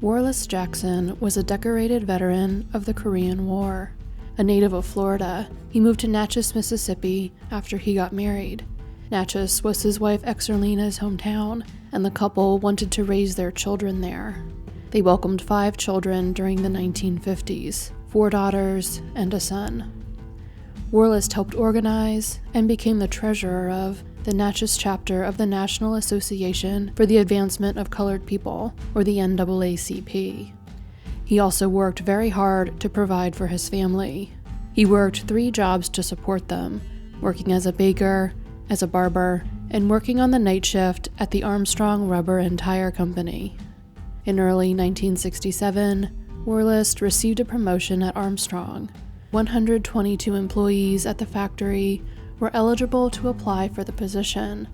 wharlest Jackson was a decorated veteran of the Korean War. A native of Florida, he moved to Natchez, Mississippi after he got married. Natchez was his wife Exerlina's hometown, and the couple wanted to raise their children there. They welcomed 5 children during the 1950s, 4 daughters and a son. wharlest helped organize and became the treasurer of the Natchez chapter of the National Association for the Advancement of Colored People, or the NAACP. He also worked very hard to provide for his family. He worked 3 jobs to support them, working as a baker, as a barber, and working on the night shift at the Armstrong Rubber and Tire Company. In early 1967, wharlest received a promotion at Armstrong. 122 employees at the factory were eligible to apply for the position.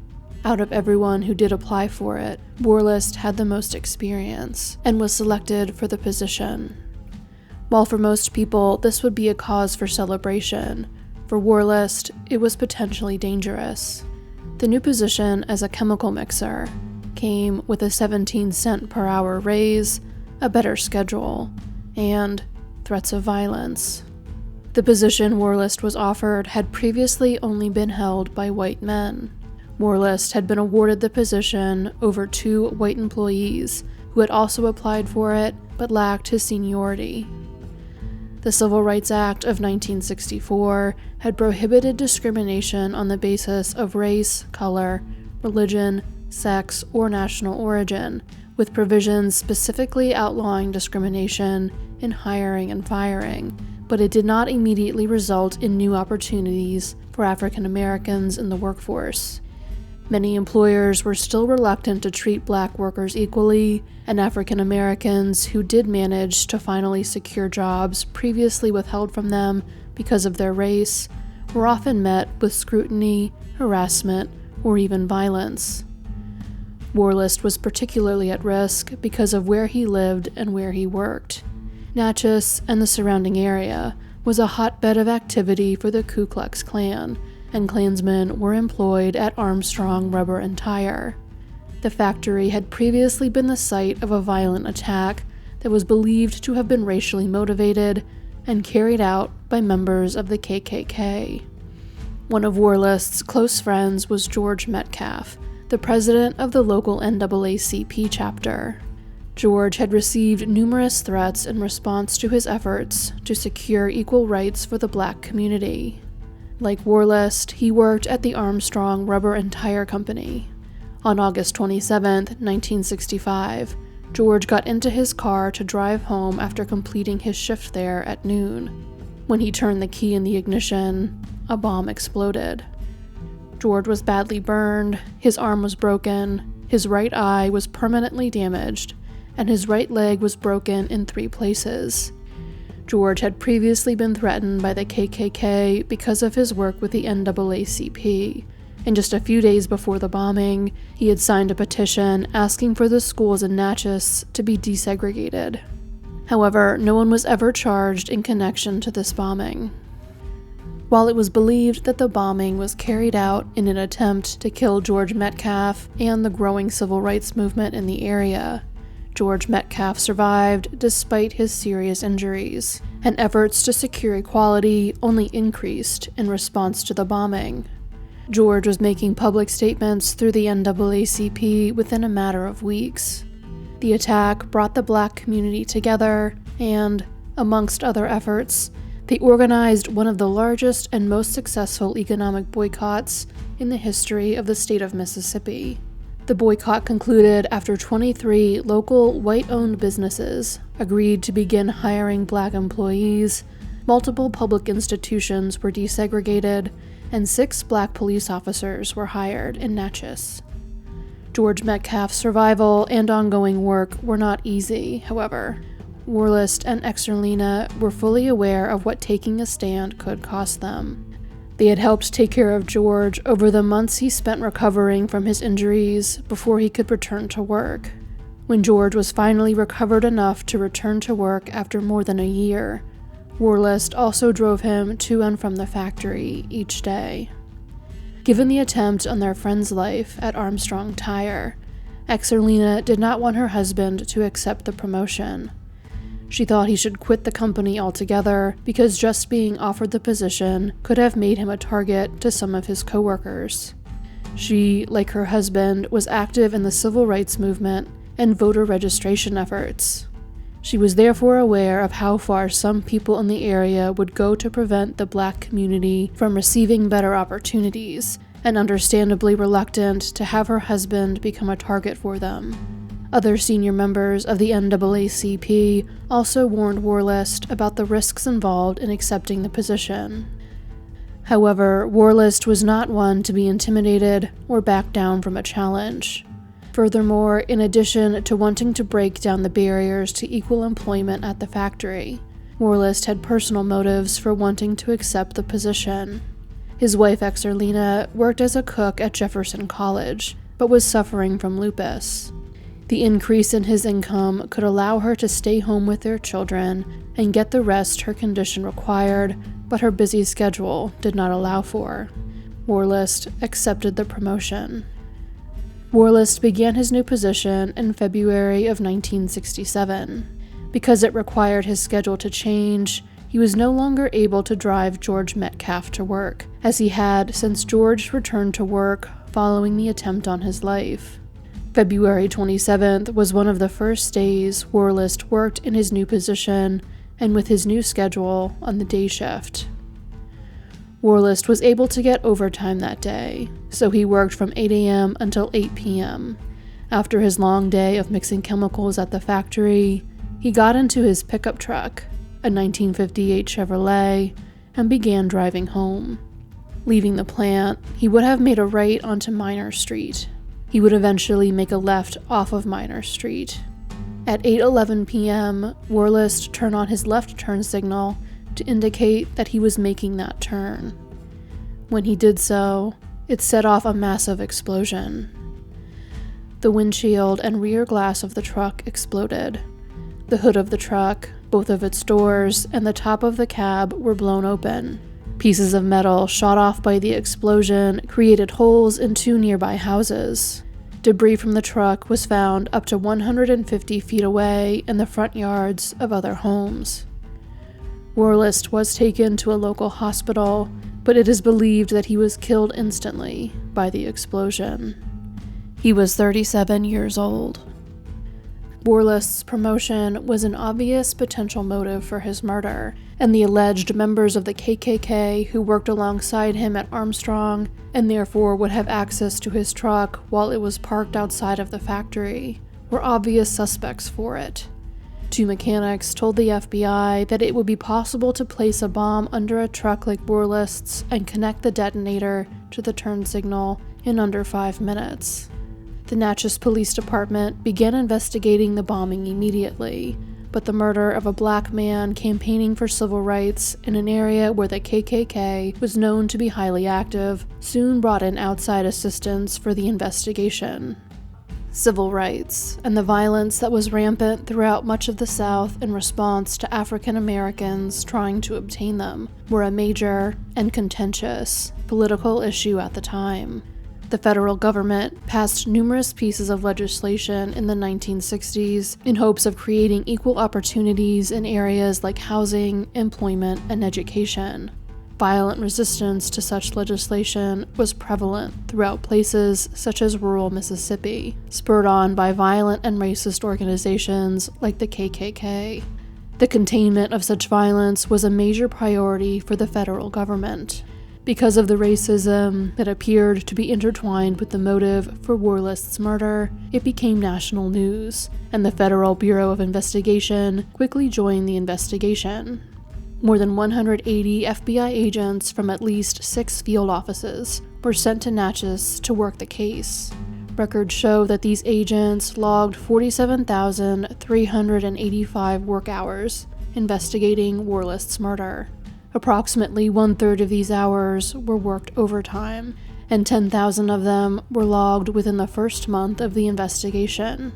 Out of everyone who did apply for it, wharlest had the most experience and was selected for the position. While for most people this would be a cause for celebration, for wharlest it was potentially dangerous. The new position as a chemical mixer came with a 17-cent per hour raise, a better schedule, and threats of violence. The position wharlest was offered had previously only been held by white men. wharlest had been awarded the position over 2 white employees who had also applied for it but lacked his seniority. The Civil Rights Act of 1964 had prohibited discrimination on the basis of race, color, religion, sex, or national origin, with provisions specifically outlawing discrimination in hiring and firing, but it did not immediately result in new opportunities for African Americans in the workforce. Many employers were still reluctant to treat Black workers equally, and African Americans who did manage to finally secure jobs previously withheld from them because of their race were often met with scrutiny, harassment, or even violence. wharlest was particularly at risk because of where he lived and where he worked. Natchez and the surrounding area was a hotbed of activity for the Ku Klux Klan, and Klansmen were employed at Armstrong Rubber and Tire. The factory had previously been the site of a violent attack that was believed to have been racially motivated and carried out by members of the KKK. One of wharlest's close friends was George Metcalfe, the president of the local NAACP chapter. George had received numerous threats in response to his efforts to secure equal rights for the Black community. Like wharlest, he worked at the Armstrong Rubber and Tire Company. On August 27, 1965, George got into his car to drive home after completing his shift there at noon. When he turned the key in the ignition, a bomb exploded. George was badly burned, his arm was broken, his right eye was permanently damaged, and his right leg was broken in 3 places. George had previously been threatened by the KKK because of his work with the NAACP, and just a few days before the bombing, he had signed a petition asking for the schools in Natchez to be desegregated. However, no one was ever charged in connection to this bombing. While it was believed that the bombing was carried out in an attempt to kill George Metcalfe and the growing civil rights movement in the area, George Metcalfe survived despite his serious injuries, and efforts to secure equality only increased in response to the bombing. George was making public statements through the NAACP within a matter of weeks. The attack brought the Black community together, and, amongst other efforts, they organized one of the largest and most successful economic boycotts in the history of the state of Mississippi. The boycott concluded after 23 local white-owned businesses agreed to begin hiring Black employees, multiple public institutions were desegregated, and 6 Black police officers were hired in Natchez. George Metcalfe's survival and ongoing work were not easy, however. wharlest and Exerlina were fully aware of what taking a stand could cost them. They had helped take care of George over the months he spent recovering from his injuries before he could return to work. When George was finally recovered enough to return to work after more than a year, wharlest also drove him to and from the factory each day. Given the attempt on their friend's life at Armstrong Tire, Exerlina did not want her husband to accept the promotion. She thought he should quit the company altogether because just being offered the position could have made him a target to some of his coworkers. She, like her husband, was active in the civil rights movement and voter registration efforts. She was therefore aware of how far some people in the area would go to prevent the Black community from receiving better opportunities, and understandably reluctant to have her husband become a target for them. Other senior members of the NAACP also warned wharlest about the risks involved in accepting the position. However, wharlest was not one to be intimidated or back down from a challenge. Furthermore, in addition to wanting to break down the barriers to equal employment at the factory, wharlest had personal motives for wanting to accept the position. His wife Exerlina worked as a cook at Jefferson College, but was suffering from lupus. The increase in his income could allow her to stay home with their children and get the rest her condition required, but her busy schedule did not allow for. Wharlest accepted the promotion. Wharlest began his new position in February of 1967. Because it required his schedule to change, he was no longer able to drive George Metcalfe to work, as he had since George returned to work following the attempt on his life. February 27th was one of the first days wharlest worked in his new position and with his new schedule on the day shift. Wharlest was able to get overtime that day, so he worked from 8 a.m. until 8 p.m. After his long day of mixing chemicals at the factory, he got into his pickup truck, a 1958 Chevrolet, and began driving home. Leaving the plant, he would have made a right onto Minor Street. He would eventually make a left off of Minor Street. At 8:11 p.m., wharlest turned on his left turn signal to indicate that he was making that turn. When he did so, it set off a massive explosion. The windshield and rear glass of the truck exploded. The hood of the truck, both of its doors, and the top of the cab were blown open. Pieces of metal shot off by the explosion created holes in 2 nearby houses. Debris from the truck was found up to 150 feet away in the front yards of other homes. Wharlest was taken to a local hospital, but it is believed that he was killed instantly by the explosion. He was 37 years old. Wharlest's promotion was an obvious potential motive for his murder, and the alleged members of the KKK who worked alongside him at Armstrong and therefore would have access to his truck while it was parked outside of the factory were obvious suspects for it. 2 mechanics told the FBI that it would be possible to place a bomb under a truck like wharlest's and connect the detonator to the turn signal in under 5 minutes. The Natchez Police Department began investigating the bombing immediately, but the murder of a Black man campaigning for civil rights in an area where the KKK was known to be highly active soon brought in outside assistance for the investigation. Civil rights, and the violence that was rampant throughout much of the South in response to African Americans trying to obtain them, were a major and contentious political issue at the time. The federal government passed numerous pieces of legislation in the 1960s in hopes of creating equal opportunities in areas like housing, employment, and education. Violent resistance to such legislation was prevalent throughout places such as rural Mississippi, spurred on by violent and racist organizations like the KKK. The containment of such violence was a major priority for the federal government. Because of the racism that appeared to be intertwined with the motive for wharlest's murder, it became national news, and the Federal Bureau of Investigation quickly joined the investigation. More than 180 FBI agents from at least 6 field offices were sent to Natchez to work the case. Records show that these agents logged 47,385 work hours investigating wharlest's murder. Approximately 1/3 of these hours were worked overtime, and 10,000 of them were logged within the first month of the investigation.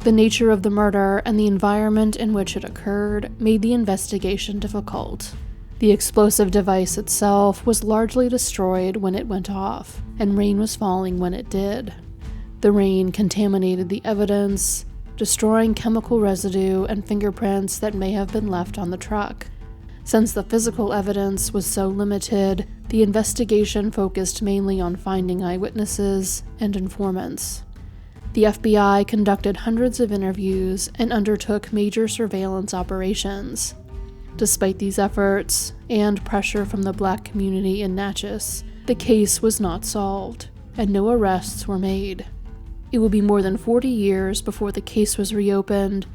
The nature of the murder and the environment in which it occurred made the investigation difficult. The explosive device itself was largely destroyed when it went off, and rain was falling when it did. The rain contaminated the evidence, destroying chemical residue and fingerprints that may have been left on the truck. Since the physical evidence was so limited, the investigation focused mainly on finding eyewitnesses and informants. The FBI conducted hundreds of interviews and undertook major surveillance operations. Despite these efforts, and pressure from the Black community in Natchez, the case was not solved, and no arrests were made. It would be more than 40 years before the case was reopened,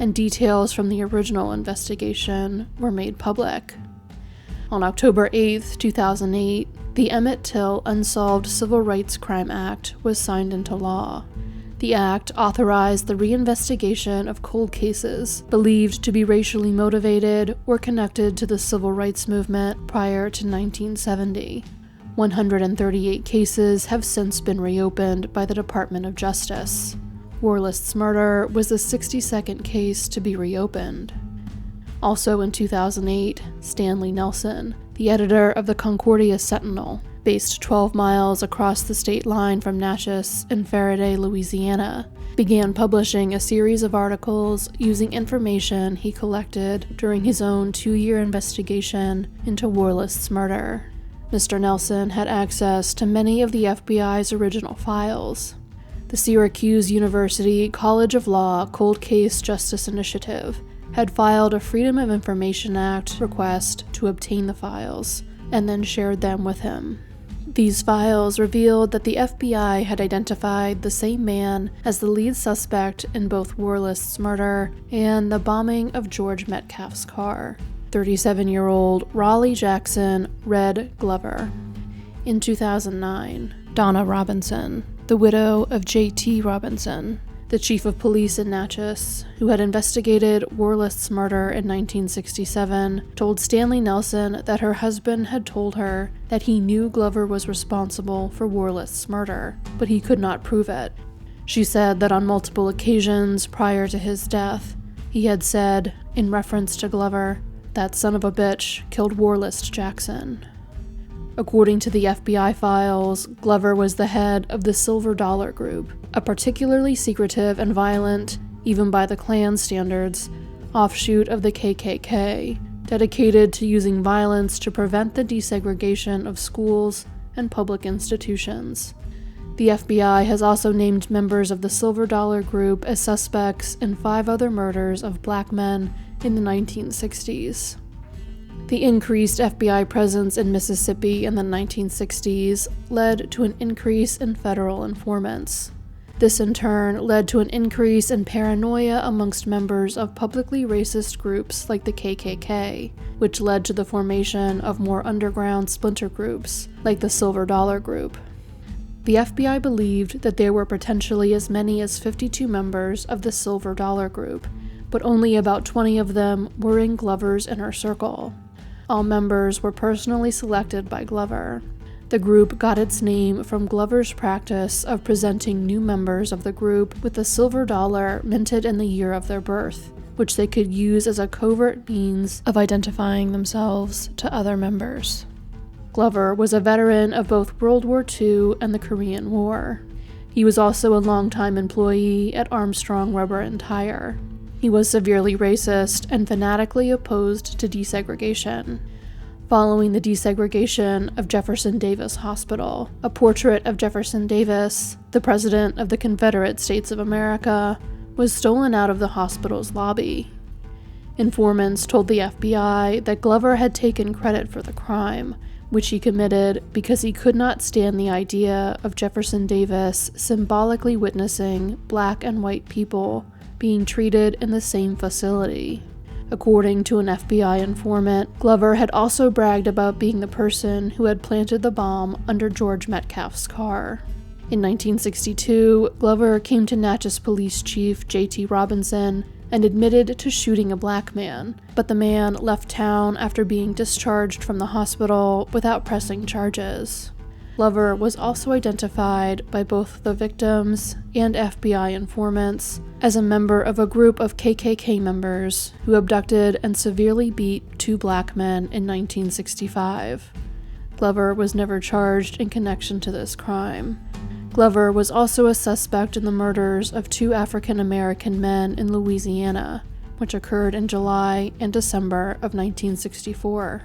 and details from the original investigation were made public. On October 8, 2008, the Emmett Till Unsolved Civil Rights Crime Act was signed into law. The act authorized the reinvestigation of cold cases believed to be racially motivated or connected to the civil rights movement prior to 1970. 138 cases have since been reopened by the Department of Justice. wharlest's murder was the 62nd case to be reopened. Also in 2008, Stanley Nelson, the editor of the Concordia Sentinel, based 12 miles across the state line from Natchez in Faraday, Louisiana, began publishing a series of articles using information he collected during his own 2-year investigation into wharlest's murder. Mr. Nelson had access to many of the FBI's original files. The Syracuse University College of Law Cold Case Justice Initiative had filed a Freedom of Information Act request to obtain the files, and then shared them with him. These files revealed that the FBI had identified the same man as the lead suspect in both wharlest's murder and the bombing of George Metcalfe's car, 37-year-old Raleigh Jackson Red Glover. In 2009, Donna Robinson, the widow of J.T. Robinson, the chief of police in Natchez, who had investigated wharlest's murder in 1967, told Stanley Nelson that her husband had told her that he knew Glover was responsible for wharlest's murder, but he could not prove it. She said that on multiple occasions prior to his death, he had said, in reference to Glover, "That son of a bitch killed wharlest Jackson." According to the FBI files, Glover was the head of the Silver Dollar Group, a particularly secretive and violent, even by the Klan standards, offshoot of the KKK, dedicated to using violence to prevent the desegregation of schools and public institutions. The FBI has also named members of the Silver Dollar Group as suspects in 5 other murders of black men in the 1960s. The increased FBI presence in Mississippi in the 1960s led to an increase in federal informants. This in turn led to an increase in paranoia amongst members of publicly racist groups like the KKK, which led to the formation of more underground splinter groups like the Silver Dollar Group. The FBI believed that there were potentially as many as 52 members of the Silver Dollar Group, but only about 20 of them were in Glover's inner circle. All members were personally selected by Glover. The group got its name from Glover's practice of presenting new members of the group with a silver dollar minted in the year of their birth, which they could use as a covert means of identifying themselves to other members. Glover was a veteran of both World War II and the Korean War. He was also a longtime employee at Armstrong Rubber and Tire. He was severely racist and fanatically opposed to desegregation. Following the desegregation of Jefferson Davis Hospital, a portrait of Jefferson Davis, the President of the Confederate States of America, was stolen out of the hospital's lobby. Informants told the FBI that Glover had taken credit for the crime, which he committed because he could not stand the idea of Jefferson Davis symbolically witnessing black and white people being treated in the same facility. According to an FBI informant, Glover had also bragged about being the person who had planted the bomb under George Metcalfe's car. In 1962, Glover came to Natchez Police Chief J.T. Robinson and admitted to shooting a black man, but the man left town after being discharged from the hospital without pressing charges. Glover was also identified by both the victims and FBI informants as a member of a group of KKK members who abducted and severely beat 2 black men in 1965. Glover was never charged in connection to this crime. Glover was also a suspect in the murders of 2 African-American men in Louisiana, which occurred in July and December of 1964.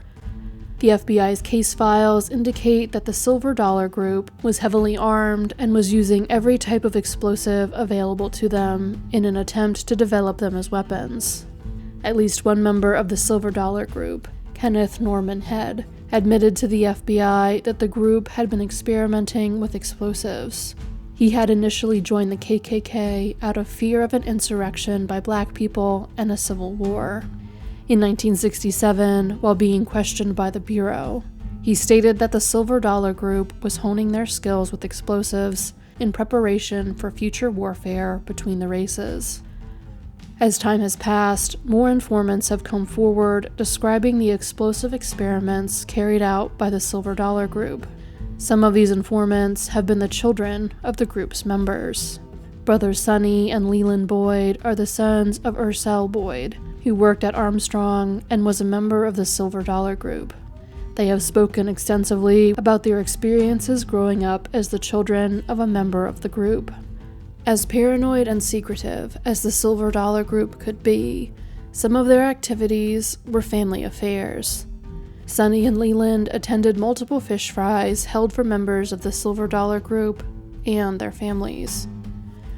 The FBI's case files indicate that the Silver Dollar Group was heavily armed and was using every type of explosive available to them in an attempt to develop them as weapons. At least one member of the Silver Dollar Group, Kenneth Norman Head, admitted to the FBI that the group had been experimenting with explosives. He had initially joined the KKK out of fear of an insurrection by black people and a civil war. In 1967, while being questioned by the Bureau, he stated that the Silver Dollar Group was honing their skills with explosives in preparation for future warfare between the races. As time has passed, more informants have come forward describing the explosive experiments carried out by the Silver Dollar Group. Some of these informants have been the children of the group's members. Brothers Sonny and Leland Boyd are the sons of Ursel Boyd, who worked at Armstrong and was a member of the Silver Dollar Group. They have spoken extensively about their experiences growing up as the children of a member of the group. As paranoid and secretive as the Silver Dollar Group could be, some of their activities were family affairs. Sonny and Leland attended multiple fish fries held for members of the Silver Dollar Group and their families.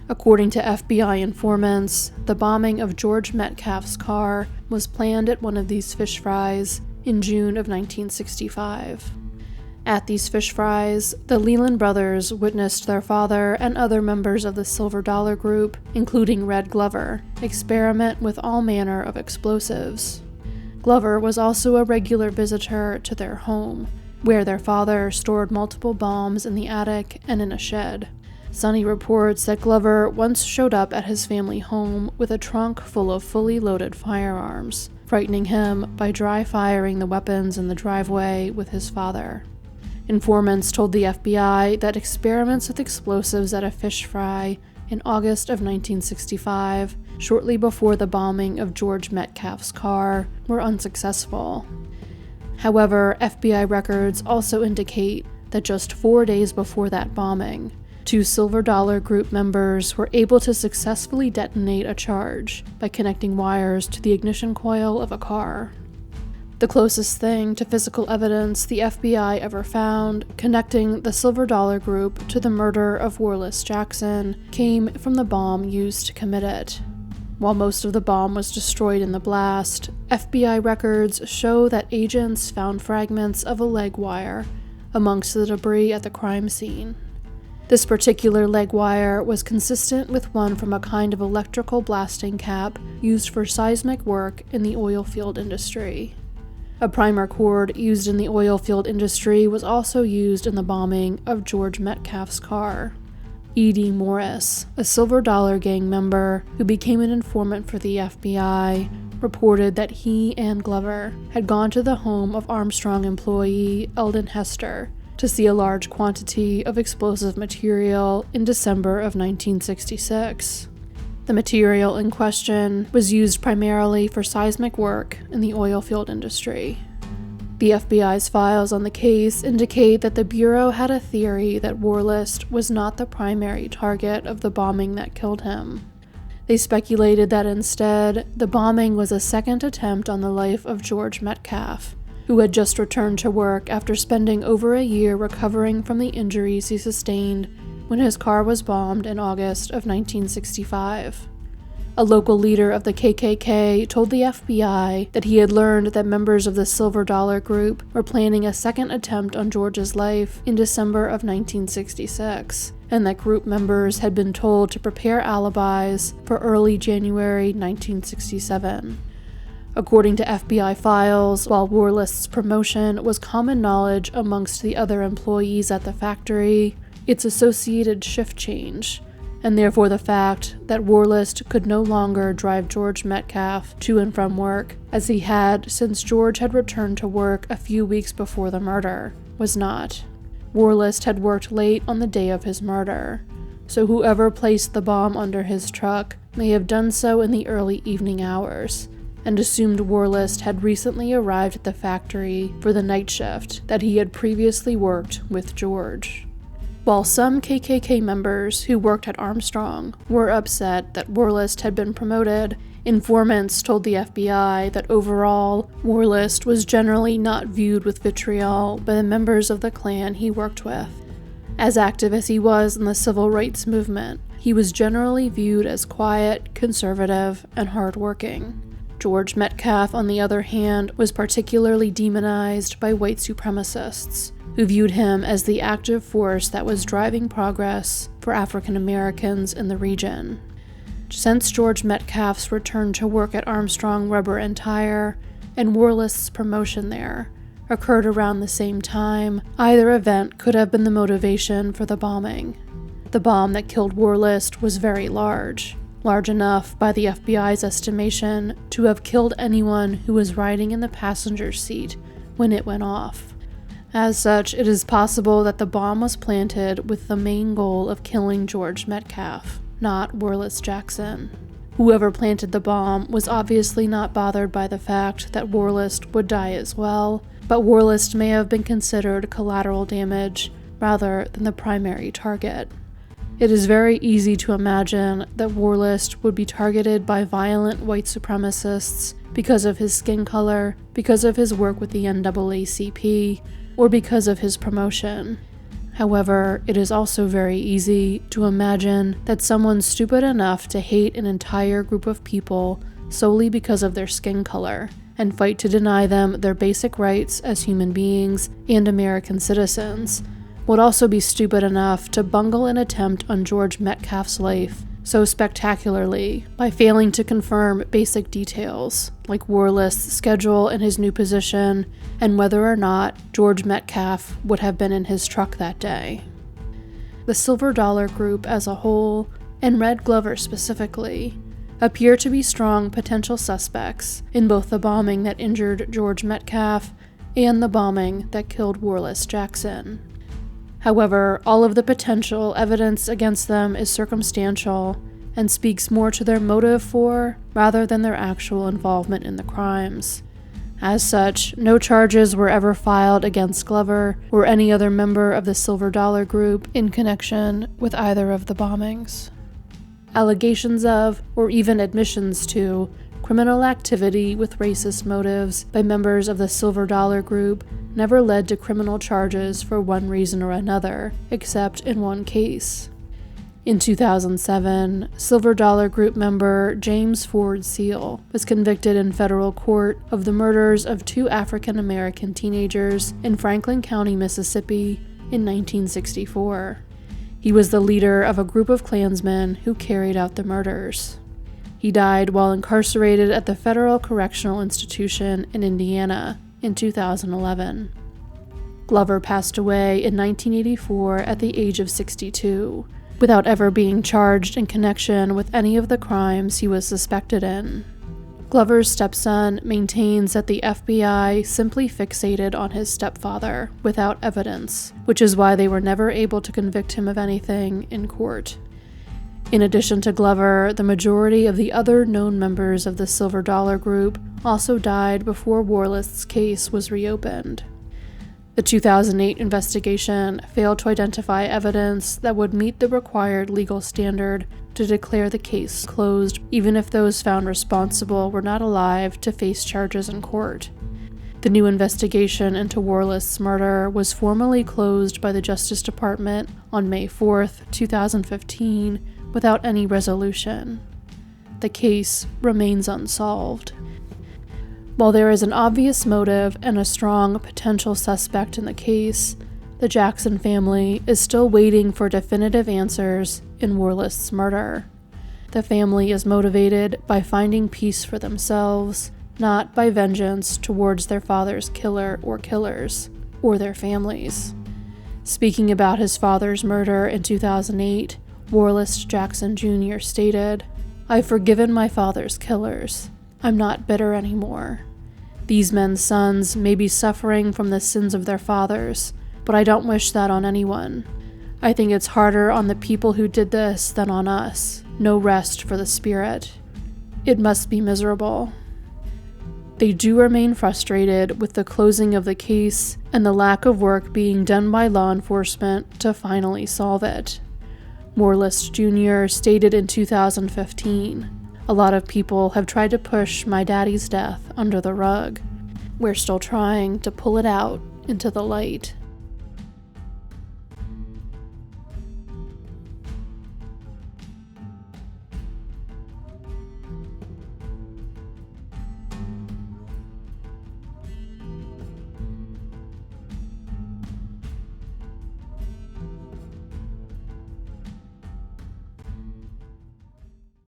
According to FBI informants, the bombing of George Metcalfe's car was planned at one of these fish fries in June of 1965. At these fish fries, the Leland brothers witnessed their father and other members of the Silver Dollar Group, including Red Glover, experiment with all manner of explosives. Glover was also a regular visitor to their home, where their father stored multiple bombs in the attic and in a shed. Sonny reports that Glover once showed up at his family home with a trunk full of fully loaded firearms, frightening him by dry firing the weapons in the driveway with his father. Informants told the FBI that experiments with explosives at a fish fry in August of 1965, shortly before the bombing of George Metcalfe's car, were unsuccessful. However, FBI records also indicate that just 4 days before that bombing, 2 Silver Dollar Group members were able to successfully detonate a charge by connecting wires to the ignition coil of a car. The closest thing to physical evidence the FBI ever found connecting the Silver Dollar Group to the murder of wharlest Jackson came from the bomb used to commit it. While most of the bomb was destroyed in the blast, FBI records show that agents found fragments of a leg wire amongst the debris at the crime scene. This particular leg wire was consistent with one from a kind of electrical blasting cap used for seismic work in the oil field industry. A primer cord used in the oil field industry was also used in the bombing of George Metcalfe's car. E.D. Morris, a Silver Dollar Gang member who became an informant for the FBI, reported that he and Glover had gone to the home of Armstrong employee Eldon Hester to see a large quantity of explosive material in December of 1966. The material in question was used primarily for seismic work in the oil field industry. The FBI's files on the case indicate that the Bureau had a theory that wharlest was not the primary target of the bombing that killed him. They speculated that instead, the bombing was a second attempt on the life of George Metcalfe, who had just returned to work after spending over a year recovering from the injuries he sustained when his car was bombed in August of 1965. A local leader of the KKK told the FBI that he had learned that members of the Silver Dollar Group were planning a second attempt on George's life in December of 1966, and that group members had been told to prepare alibis for early January 1967. According to FBI files, while wharlest's promotion was common knowledge amongst the other employees at the factory, its associated shift change, and therefore the fact that wharlest could no longer drive George Metcalfe to and from work, as he had since George had returned to work a few weeks before the murder, was not. Wharlest had worked late on the day of his murder, so whoever placed the bomb under his truck may have done so in the early evening hours, and assumed wharlest had recently arrived at the factory for the night shift that he had previously worked with George. While some KKK members who worked at Armstrong were upset that wharlest had been promoted, informants told the FBI that overall, wharlest was generally not viewed with vitriol by the members of the Klan he worked with. As active as he was in the civil rights movement, he was generally viewed as quiet, conservative, and hardworking. George Metcalfe, on the other hand, was particularly demonized by white supremacists, who viewed him as the active force that was driving progress for African Americans in the region. Since George Metcalfe's return to work at Armstrong Rubber and Tire and wharlest's promotion there occurred around the same time, either event could have been the motivation for the bombing. The bomb that killed wharlest was very large enough by the FBI's estimation to have killed anyone who was riding in the passenger seat when it went off. As such, it is possible that the bomb was planted with the main goal of killing George Metcalfe, not Wharlest Jackson. Whoever planted the bomb was obviously not bothered by the fact that Wharlest would die as well, but Wharlest may have been considered collateral damage rather than the primary target. It is very easy to imagine that Wharlest would be targeted by violent white supremacists because of his skin color, because of his work with the NAACP, or because of his promotion. However, it is also very easy to imagine that someone stupid enough to hate an entire group of people solely because of their skin color, and fight to deny them their basic rights as human beings and American citizens, would also be stupid enough to bungle an attempt on George Metcalfe's life so spectacularly by failing to confirm basic details, like Wharlest's schedule and his new position, and whether or not George Metcalfe would have been in his truck that day. The Silver Dollar Group as a whole, and Red Glover specifically, appear to be strong potential suspects in both the bombing that injured George Metcalfe and the bombing that killed Wharlest Jackson. However, all of the potential evidence against them is circumstantial and speaks more to their motive for rather than their actual involvement in the crimes. As such, no charges were ever filed against Glover or any other member of the Silver Dollar Group in connection with either of the bombings. Allegations of, or even admissions to, criminal activity with racist motives by members of the Silver Dollar Group never led to criminal charges for one reason or another, except in one case. In 2007, Silver Dollar Group member James Ford Seal was convicted in federal court of the murders of 2 African American teenagers in Franklin County, Mississippi in 1964. He was the leader of a group of Klansmen who carried out the murders. He died while incarcerated at the Federal Correctional Institution in Indiana in 2011. Glover passed away in 1984 at the age of 62, without ever being charged in connection with any of the crimes he was suspected in. Glover's stepson maintains that the FBI simply fixated on his stepfather without evidence, which is why they were never able to convict him of anything in court. In addition to Glover, the majority of the other known members of the Silver Dollar Group also died before Wharlest's case was reopened. The 2008 investigation failed to identify evidence that would meet the required legal standard to declare the case closed, even if those found responsible were not alive to face charges in court. The new investigation into Wharlest's murder was formally closed by the Justice Department on May 4, 2015, without any resolution. The case remains unsolved. While there is an obvious motive and a strong potential suspect in the case, the Jackson family is still waiting for definitive answers in Wharlest's murder. The family is motivated by finding peace for themselves, not by vengeance towards their father's killer or killers, or their families. Speaking about his father's murder in 2008, Wharlest Jackson Jr. stated, "I've forgiven my father's killers. I'm not bitter anymore. These men's sons may be suffering from the sins of their fathers, but I don't wish that on anyone. I think it's harder on the people who did this than on us. No rest for the spirit. It must be miserable." they do remain frustrated with the closing of the case and the lack of work being done by law enforcement to finally solve it. wharlest Jr. stated in 2015, "A lot of people have tried to push my daddy's death under the rug. We're still trying to pull it out into the light."